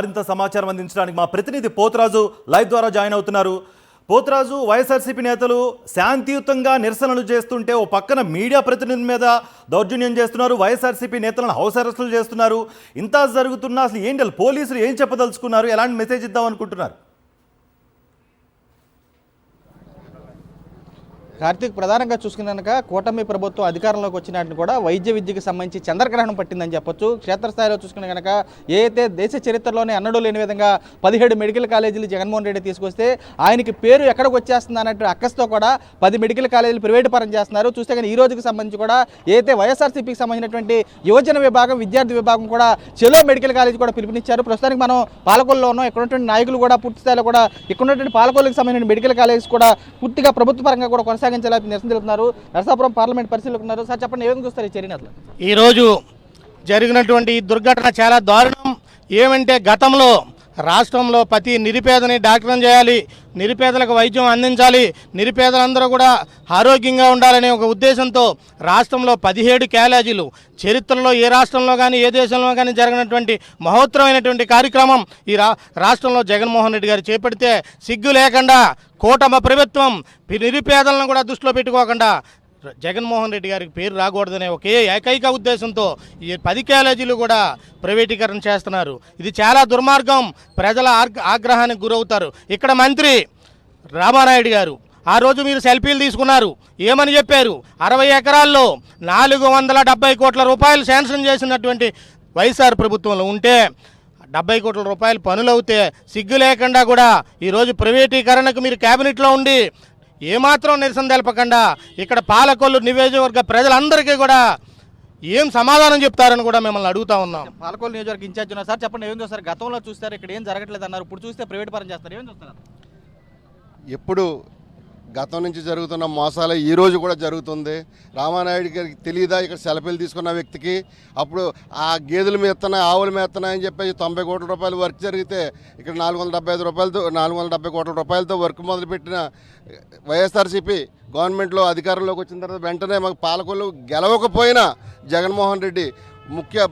మరింత సమాచారం అందించడానికి మా ప్రతినిధి పోతరాజు లైవ్ ద్వారా జాయిన్ అవుతున్నారు. పోతరాజు, వైఎస్ఆర్సీపీ నేతలు శాంతియుతంగా నిరసనలు చేస్తుంటే ఓ పక్కన మీడియా ప్రతినిధి మీద దౌర్జన్యం చేస్తున్నారు, వైఎస్ఆర్సీపీ నేతలను హౌస్ అరెస్టులు చేస్తున్నారు. ఇంత జరుగుతున్నా అసలు ఏంటి, పోలీసులు ఏం చెప్పదలుచుకున్నారు, ఎలాంటి మెసేజ్ ఇద్దాం అనుకుంటున్నారు? కార్తీక్, ప్రధానంగా చూసుకున్నాక కూటమి ప్రభుత్వం అధికారంలోకి వచ్చినట్టు కూడా వైద్య విద్యకు సంబంధించి చంద్రగ్రహణం పట్టిందని చెప్పొచ్చు. క్షేత్రస్థాయిలో చూసుకున్న కనుక ఏదైతే దేశ చరిత్రలోనే అన్నడూ లేని విధంగా 17 మెడికల్ కాలేజీలు జగన్మోహన్ రెడ్డి తీసుకొస్తే ఆయనకి పేరు ఎక్కడికి వచ్చేస్తుంది అన్నట్టు అక్కస్తో కూడా 10 మెడికల్ కాలేజీలు ప్రైవేటు పరం చేస్తున్నారు. చూస్తే కానీ ఈ రోజుకి సంబంధించి కూడా ఏదైతే వైఎస్ఆర్సీపీకి సంబంధించినటువంటి యువజన విభాగం, విద్యార్థి విభాగం కూడా చెలో మెడికల్ కాలేజీ కూడా పిలుపునిచ్చారు. ప్రస్తుతానికి మనం పాలకొల్లో ఉన్నాం. ఇక్కడ ఉన్నటువంటి నాయకులు కూడా పూర్తి స్థాయిలో కూడా ఇక్కడ ఉన్నటువంటి పాలకొల్లుకి సంబంధించిన మెడికల్ కాలేజీస్ కూడా పూర్తిగా ప్రభుత్వ పరంగా కూడా కొనసాగించాలని నిరసన తెలుపుతున్నారు. నరసాపురం పార్లమెంట్ పరిశీలకులు ఉన్నారు. సార్ చెప్పండి, ఏ విధంగా చూస్తారు ఈ చర్యను? అసలు ఈరోజు జరిగినటువంటి దుర్ఘటన చాలా దారుణం. ఏమంటే గతంలో రాష్ట్రంలో ప్రతి నిరుపేదని డాక్టర్ని చేయాలి, నిరుపేదలకు వైద్యం అందించాలి, నిరుపేదలందరూ కూడా ఆరోగ్యంగా ఉండాలనే ఒక ఉద్దేశంతో రాష్ట్రంలో 17 కాలేజీలు చరిత్రలో ఏ రాష్ట్రంలో కానీ ఏ దేశంలో కానీ జరిగినటువంటి మహోత్తరమైనటువంటి కార్యక్రమం ఈ రాష్ట్రంలో జగన్మోహన్ రెడ్డి గారు చేపడితే సిగ్గు లేకుండా కూటమి ప్రభుత్వం నిరుపేదలను కూడా దృష్టిలో పెట్టుకోకుండా జగన్మోహన్ రెడ్డి గారికి పేరు రాకూడదనే ఒకే ఏకైక ఉద్దేశంతో ఈ 10 కాలేజీలు కూడా ప్రైవేటీకరణ చేస్తున్నారు. ఇది చాలా దుర్మార్గం. ప్రజల ఆగ్రహానికి గురవుతారు. ఇక్కడ మంత్రి రామానాయుడు గారు ఆ రోజు మీరు సెల్ఫీలు తీసుకున్నారు. ఏమని చెప్పారు? 60 ఎకరాల్లో 470 కోట్ల రూపాయలు శాంక్షన్ చేసినటువంటి వైఎస్ఆర్ ప్రభుత్వంలో ఉంటే 70 కోట్ల రూపాయలు పనులు అవుతే సిగ్గు లేకుండా కూడా ఈరోజు ప్రైవేటీకరణకు మీరు క్యాబినెట్లో ఉండి ఏమాత్రం నిరసన తెలపకుండా ఇక్కడ పాలకొల్లు నియోజకవర్గ ప్రజలందరికీ కూడా ఏం సమాధానం చెప్తారని కూడా మిమ్మల్ని అడుగుతా ఉన్నాం. పాలకొల్లు నియోజకవర్గ ఇన్ఛార్జ్ ఉన్నారు. సార్ చెప్పండి, ఏం చూస్తారు? గతంలో చూస్తారు ఇక్కడ ఏం జరగట్లేదు అన్నారు, ఇప్పుడు చూస్తే ప్రైవేట్ పరం చేస్తారు, ఏం చూస్తారు? ఎప్పుడు గతం నుంచి జరుగుతున్న మోసాలే ఈరోజు కూడా జరుగుతుంది. రామానాయుడు గారికి తెలియదా ఇక్కడ సెల్ఫీలు తీసుకున్న వ్యక్తికి? అప్పుడు ఆ గేదెలు మేస్తున్నాయి, ఆవులు మేస్తున్నాయి అని చెప్పేసి 90 కోట్ల రూపాయలు వర్క్ జరిగితే ఇక్కడ 470 కోట్ల రూపాయలతో వర్క్ మొదలుపెట్టిన వైఎస్ఆర్సీపీ గవర్నమెంట్లో అధికారంలోకి వచ్చిన తర్వాత వెంటనే మాకు పాలకొల్లు గెలవకపోయినా జగన్మోహన్ రెడ్డి ముఖ్య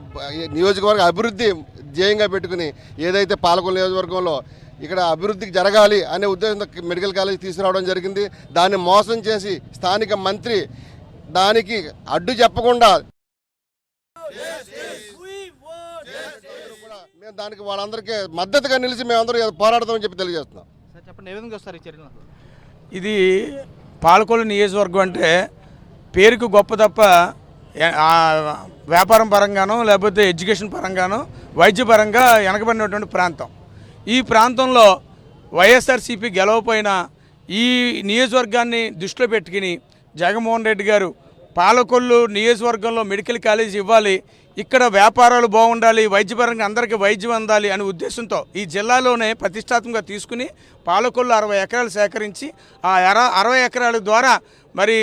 నియోజకవర్గ అభివృద్ధి ధ్యేయంగా పెట్టుకుని ఏదైతే పాలకొల్లు నియోజకవర్గంలో ఇక్కడ అభివృద్ధికి జరగాలి అనే ఉద్దేశంతో మెడికల్ కాలేజ్ తీసుకురావడం జరిగింది. దాన్ని మోసం చేసి స్థానిక మంత్రి దానికి అడ్డు చెప్పకుండా మేము దానికి వాళ్ళందరికీ మద్దతుగా నిలిచి మేమందరూ పోరాడతామని చెప్పి తెలియజేస్తున్నాం. చెప్పండి, ఏ విధంగా వస్తారు ఈ చర్యను? ఇది పాలకొల్లు నియోజకవర్గం అంటే పేరుకు గొప్ప తప్ప వ్యాపారం పరంగానో లేకపోతే ఎడ్యుకేషన్ పరంగానో వైద్యపరంగా వెనకబడినటువంటి ప్రాంతం. ఈ ప్రాంతంలో వైఎస్ఆర్సీపీ గెలవపోయినా ఈ నియోజకవర్గాన్ని దృష్టిలో పెట్టుకుని జగన్మోహన్ రెడ్డి గారు పాలకొల్లు నియోజకవర్గంలో మెడికల్ కాలేజ్ ఇవ్వాలి, ఇక్కడ వ్యాపారాలు బాగుండాలి, వైద్యపరంగా అందరికీ వైద్యం అందాలి అనే ఉద్దేశంతో ఈ జిల్లాలోనే ప్రతిష్టాత్మకంగా తీసుకుని పాలకొల్లు 60 ఎకరాలు సేకరించి ఆ 60 ఎకరాల ద్వారా మరి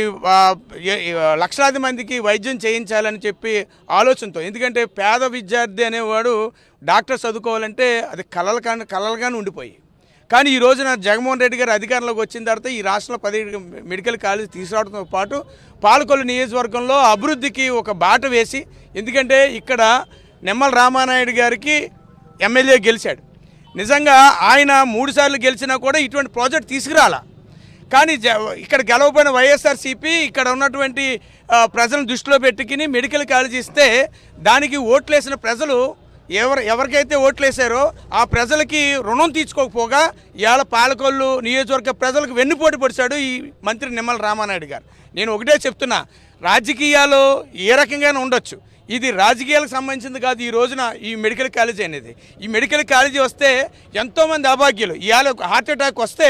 లక్షలాది మందికి వైద్యం చేయించాలని చెప్పి ఆలోచనతో. ఎందుకంటే పేద విద్యార్థి అనేవాడు డాక్టర్ చదువుకోవాలంటే అది కలలుగానే ఉండిపోయి, కానీ ఈ రోజున జగన్మోహన్ రెడ్డి గారు అధికారంలోకి వచ్చిన తర్వాత ఈ రాష్ట్రంలో 10 మెడికల్ కాలేజ్ తీసుకురావడంతో పాటు పాలకొల్లు నియోజకవర్గంలో అభివృద్ధికి ఒక బాట వేసి, ఎందుకంటే ఇక్కడ నిమ్మల రామానాయుడు గారికి ఎమ్మెల్యే గెలిచాడు. నిజంగా ఆయన 3 సార్లు గెలిచినా కూడా ఇటువంటి ప్రాజెక్ట్ తీసుకురాలా. కానీ ఇక్కడ గెలవపోయిన వైఎస్ఆర్సీపీ ఇక్కడ ఉన్నటువంటి ప్రజలను దృష్టిలో పెట్టుకుని మెడికల్ కాలేజ్ ఇస్తే దానికి ఓట్లేసిన ప్రజలు ఎవరికైతే ఓట్లేసారో ఆ ప్రజలకి రుణం తీర్చుకోకపోగా ఇవాళ పాలకొల్లు నియోజకవర్గ ప్రజలకు వెన్నుపోటు పొడిచాడు ఈ మంత్రి నిమ్మల రామానాయుడు గారు. నేను ఒకటే చెప్తున్నా, రాజకీయాలు ఏ రకంగానే ఉండొచ్చు, ఇది రాజకీయాలకు సంబంధించింది కాదు. ఈ రోజున ఈ మెడికల్ కాలేజీ అనేది, ఈ మెడికల్ కాలేజీ వస్తే ఎంతోమంది అభాగ్యులు, ఇవాళ హార్ట్ అటాక్ వస్తే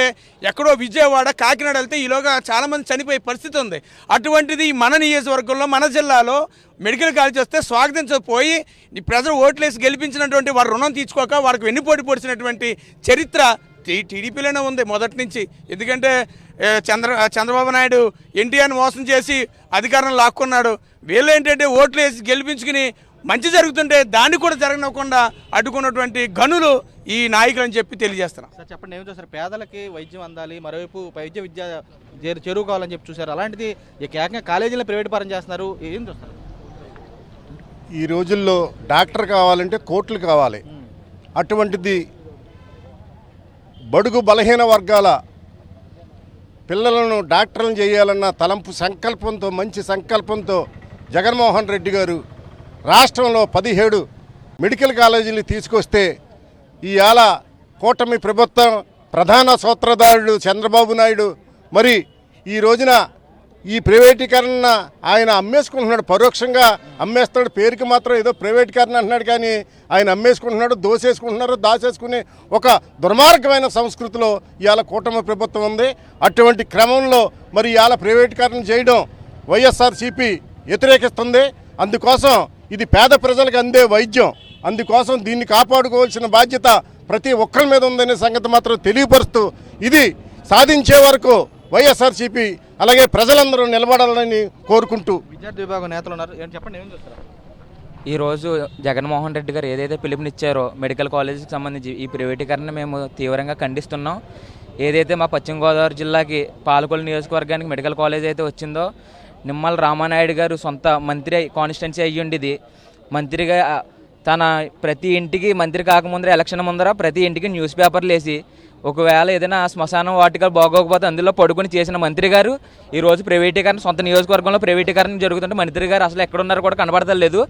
ఎక్కడో విజయవాడ కాకినాడ వెళ్తే ఈలోగా చాలామంది చనిపోయే పరిస్థితి ఉంది. అటువంటిది మన నియోజకవర్గంలో మన జిల్లాలో మెడికల్ కాలేజ్ వస్తే స్వాగతించకపోయి ఈ ప్రజలు ఓట్లేసి గెలిపించినటువంటి వారు రుణం తీర్చుకోక వారికి వెన్నుపోటు పొడిచినటువంటి చరిత్ర టీడీపీలోనే ఉంది మొదటి నుంచి. ఎందుకంటే చంద్రబాబు నాయుడు ఎన్టీఆర్ని మోసం చేసి అధికారం లాక్కున్నాడు. వీళ్ళు ఏంటంటే ఓట్లు వేసి గెలిపించుకుని మంచి జరుగుతుంటే దాన్ని కూడా జరగనివ్వకుండా అడ్డుకున్నటువంటి గనులు ఈ నాయకులు అని చెప్పి తెలియజేస్తున్నాం. సార్ చెప్పండి, ఏమి చూసారు? పేదలకి వైద్యం అందాలి, మరోవైపు వైద్య విద్య చేరుకోవాలని చెప్పి చూసారు. అలాంటిది ఏకంగా కాలేజీలో ప్రైవేట్ పరం చేస్తున్నారు, ఏం చూస్తారు? ఈ రోజుల్లో డాక్టర్ కావాలంటే కోట్లు కావాలి. అటువంటిది బడుగు బలహీన వర్గాల పిల్లలను డాక్టర్లను చేయాలన్న తలంపు సంకల్పంతో, మంచి సంకల్పంతో జగన్మోహన్ రెడ్డి గారు రాష్ట్రంలో 17 మెడికల్ కాలేజీలు తీసుకొస్తే ఇవాళ కూటమి ప్రభుత్వం ప్రధాన సూత్రధారుడు చంద్రబాబు నాయుడు మరి ఈ రోజున ఈ ప్రైవేటీకరణ ఆయన అమ్మేసుకుంటున్నాడు, పరోక్షంగా అమ్మేస్తున్నాడు. పేరుకి మాత్రం ఏదో ప్రైవేటీకరణ అంటున్నాడు, కానీ ఆయన అమ్మేసుకుంటున్నాడు, దోసేసుకుంటున్నారు. దాచేసుకునే ఒక దుర్మార్గమైన సంస్కృతిలో ఇవాళ కూటమి ప్రభుత్వం ఉంది. అటువంటి క్రమంలో మరి ఇవాళ ప్రైవేటీకరణ చేయడం వైఎస్ఆర్సీపీ వ్యతిరేకిస్తుంది. అందుకోసం ఇది పేద ప్రజలకు అందే వైద్యం, అందుకోసం దీన్ని కాపాడుకోవాల్సిన బాధ్యత ప్రతి ఒక్కరి మీద ఉందనే సంగతి మాత్రం తెలియపరుస్తూ ఇది సాధించే వరకు వైఎస్ఆర్సీపీ అలాగే ప్రజలందరూ నిలబడాలని కోరుకుంటూ విద్యార్థి విభాగం నేతలు ఉన్నారు, చెప్పండి ఏం చూస్తారు? ఈరోజు జగన్మోహన్ రెడ్డి గారు ఏదైతే పిలుపునిచ్చారో మెడికల్ కాలేజీకి సంబంధించి ఈ ప్రైవేటీకరణ మేము తీవ్రంగా ఖండిస్తున్నాం. ఏదైతే మా పశ్చిమ గోదావరి జిల్లాకి పాలకొల్లు నియోజకవర్గానికి మెడికల్ కాలేజ్ అయితే వచ్చిందో, నిమ్మల రామానాయుడు గారు సొంత మంత్రి కాన్స్టిట్యున్సీ అయ్యుండిది. మంత్రిగా తన ప్రతి ఇంటికి, మంత్రి కాకముందర ఎలక్షన్ ముందర ప్రతి ఇంటికి న్యూస్ పేపర్లు వేసి ఒకవేళ ఏదైనా శ్మశానం వాటికలు బాగోకపోతే అందులో పడుకొని చేసిన మంత్రి గారు ఈరోజు ప్రైవేటీకరణ, సొంత నియోజకవర్గంలో ప్రైవేటీకరణ జరుగుతుంటే మంత్రి గారు అసలు ఎక్కడున్నారో కూడా కనబడతలేదు.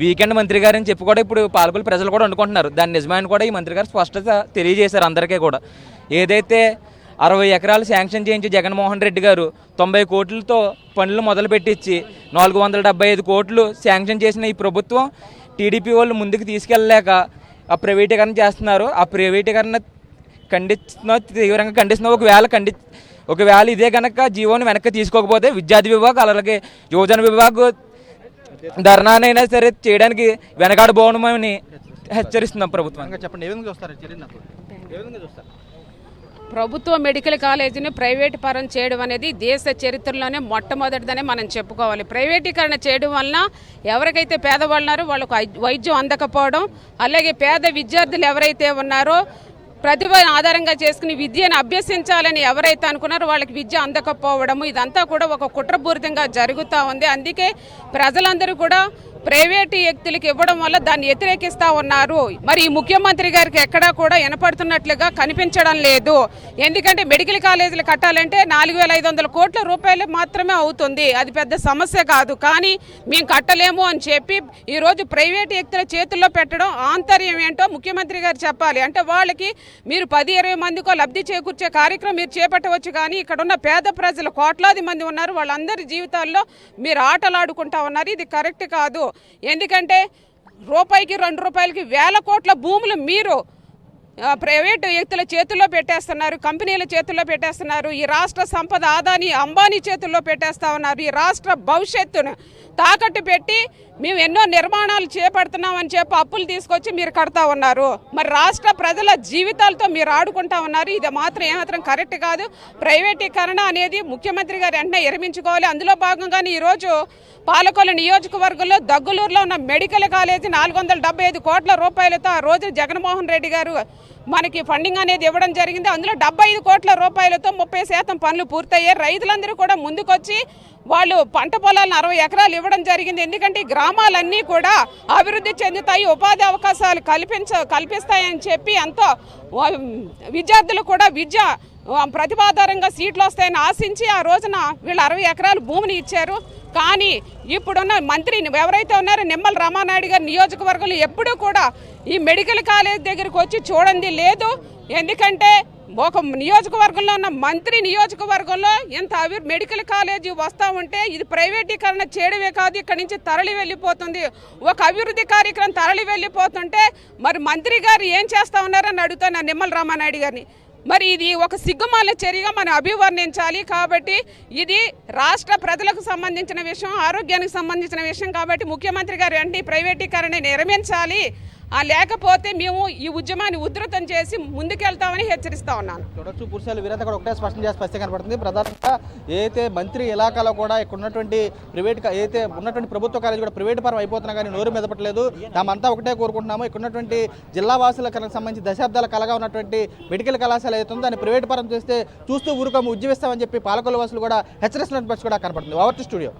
వీకెండ్ మంత్రి గారు అని చెప్పి కూడా ఇప్పుడు పాలకొల్లు ప్రజలు కూడా అనుకుంటున్నారు. దాని నిజమైన కూడా ఈ మంత్రి గారు స్పష్టత తెలియజేశారు అందరికీ కూడా. ఏదైతే 60 ఎకరాలు శాంక్షన్ చేయించి జగన్మోహన్ రెడ్డి గారు 90 కోట్లతో పనులు మొదలుపెట్టించి 475 కోట్లు శాంక్షన్ చేసిన ఈ ప్రభుత్వం టీడీపీ వాళ్ళు ముందుకు తీసుకెళ్ళలేక ఆ ప్రైవేటీకరణ చేస్తున్నారు. ఆ ప్రైవేటీకరణ తీవ్రంగా ఖండిస్తున్నాం. ఒకవేళ ఇదే కనుక జీవోని వెనక్కి తీసుకోకపోతే విద్యార్థి విభాగం అలాగే యువజన విభాగం ధర్నానైనా సరే చేయడానికి వెనకాడబోవడమని హెచ్చరిస్తున్నాం ప్రభుత్వం. చెప్పండి ఏ విధంగా చూస్తారు? ఏ విధంగా చూస్తారు? ప్రభుత్వ మెడికల్ కాలేజీని ప్రైవేట్ పరం చేయడం అనేది దేశ చరిత్రలోనే మొట్టమొదటిదనే మనం చెప్పుకోవాలి. ప్రైవేటీకరణ చేయడం వలన ఎవరికైతే పేదవాళ్ళు ఉన్నారో వాళ్ళకు వైద్యం అందకపోవడం, అలాగే పేద విద్యార్థులు ఎవరైతే ఉన్నారో ప్రతిభ ఆధారంగా చేసుకుని విద్యను అభ్యసించాలని ఎవరైతే అనుకున్నారో వాళ్ళకి విద్య అందకపోవడము, ఇదంతా కూడా ఒక కుట్రపూరితంగా జరుగుతూ ఉంది. అందుకే ప్రజలందరూ కూడా ప్రైవేటు వ్యక్తులకు ఇవ్వడం వల్ల దాన్ని వ్యతిరేకిస్తూ ఉన్నారు. మరి ఈ ముఖ్యమంత్రి గారికి ఎక్కడా కూడా వినపడుతున్నట్లుగా కనిపించడం లేదు. ఎందుకంటే మెడికల్ కాలేజీలు కట్టాలంటే 4,500 కోట్ల రూపాయలు మాత్రమే అవుతుంది, అది పెద్ద సమస్య కాదు. కానీ మేము కట్టలేము అని చెప్పి ఈరోజు ప్రైవేటు వ్యక్తుల చేతుల్లో పెట్టడం ఆంతర్యం ఏంటో ముఖ్యమంత్రి గారు చెప్పాలి. అంటే వాళ్ళకి మీరు 10-20 మందికో లబ్ధి చేకూర్చే కార్యక్రమం మీరు చేపట్టవచ్చు, కానీ ఇక్కడ ఉన్న పేద ప్రజలు కోట్లాది మంది ఉన్నారు, వాళ్ళందరి జీవితాల్లో మీరు ఆటలాడుకుంటా ఉన్నారు. ఇది కరెక్ట్ కాదు. ఎందుకంటే రూపాయికి 2 రూపాయలకి 1000 కోట్ల భూములు మీరు ప్రైవేటు వ్యక్తుల చేతుల్లో పెట్టేస్తున్నారు, కంపెనీల చేతుల్లో పెట్టేస్తున్నారు. ఈ రాష్ట్ర సంపద అదానీ అంబానీ చేతుల్లో పెట్టేస్తా ఉన్నారు. ఈ రాష్ట్ర భవిష్యత్తును తాకట్టు పెట్టి మేము ఎన్నో నిర్మాణాలు చేపడుతున్నామని చెప్పి అప్పులు తీసుకొచ్చి మీరు కడతా ఉన్నారు. మరి రాష్ట్ర ప్రజల జీవితాలతో మీరు ఆడుకుంటా ఉన్నారు. ఇది మాత్రం ఏమాత్రం కరెక్ట్ కాదు. ప్రైవేటీకరణ అనేది ముఖ్యమంత్రి గారు వెంటనే విరమించుకోవాలి. అందులో భాగంగానే ఈరోజు పాలకొల్లు నియోజకవర్గంలో దగ్గులూరులో ఉన్న మెడికల్ కాలేజీ 475 కోట్ల రూపాయలతో ఆ రోజు జగన్మోహన్ రెడ్డి గారు మనకి ఫండింగ్ అనేది ఇవ్వడం జరిగింది. అందులో 75 కోట్ల రూపాయలతో 30% పనులు పూర్తయ్యాయి. రైతులందరూ కూడా ముందుకొచ్చి వాళ్ళు పంట పొలాలను 60 ఎకరాలు ఇవ్వడం జరిగింది. ఎందుకంటే ఈ గ్రామాలన్నీ కూడా అభివృద్ధి చెందుతాయి, ఉపాధి అవకాశాలు కల్పిస్తాయని చెప్పి ఎంతో విద్యార్థులు కూడా విద్య ప్రతిభాధారంగా సీట్లు వస్తాయని ఆశించి ఆ రోజున వీళ్ళు 60 ఎకరాలు భూమిని ఇచ్చారు. కానీ ఇప్పుడున్న మంత్రి ఎవరైతే ఉన్నారో నిమ్మల రామానాయుడు గారి నియోజకవర్గంలో ఎప్పుడూ కూడా ఈ మెడికల్ కాలేజ్ దగ్గరికి వచ్చి చూడండి లేదు. ఎందుకంటే ఒక నియోజకవర్గంలో ఉన్న మంత్రి నియోజకవర్గంలో ఎంత మెడికల్ కాలేజీ వస్తూ ఉంటే ఇది ప్రైవేటీకరణ చేయడమే కాదు, ఇక్కడి నుంచి తరలి వెళ్ళిపోతుంది. ఒక అభివృద్ధి కార్యక్రమం తరలి వెళ్ళిపోతుంటే మరి మంత్రి గారు ఏం చేస్తూ ఉన్నారని అడుగుతాను నిమ్మల రామానాయుడు గారిని. మరి ఇది ఒక సిగ్గుమాలిన చర్యగా మనం అభివర్ణించాలి. కాబట్టి ఇది రాష్ట్ర ప్రజలకు సంబంధించిన విషయం, ఆరోగ్యానికి సంబంధించిన విషయం. కాబట్టి ముఖ్యమంత్రి గారు వెంటనే ప్రైవేటీకరణ నిర్మించాలి. లేకపోతే మేము ఈ ఉద్యమాన్ని ఉధృతం చేసి ముందుకెళ్తామని హెచ్చరిస్తా ఉన్నాను. చూడొచ్చు పురుషాలు వీరంతా కూడా ఒకటే స్పష్టం కనపడుతుంది. ప్రధానంగా ఏదైతే మంత్రి ఇలాకాలో కూడా ఇక్కడ ఉన్నటువంటి ఏదైతే ఉన్నటువంటి ప్రభుత్వ కాలేజీ కూడా ప్రైవేట్ పరం అయిపోతున్నా కానీ నోరు మెదపట్లేదు. తామంతా ఒకటే కోరుకుంటున్నాము, ఇక్కడ ఉన్నటువంటి జిల్లా వాసులకు సంబంధించి దశాబ్దాల కలగా ఉన్నటువంటి మెడికల్ కళాశాల అవుతుందో దాన్ని ప్రైవేట్ పరం చేస్తే చూస్తూ ఊరుకోము, ఉద్యమిస్తామని చెప్పి పాలకొల్లు వాసులు కూడా హెచ్చరిస్తున్నట్టు కూడా కనపడుతుంది. Over to studio.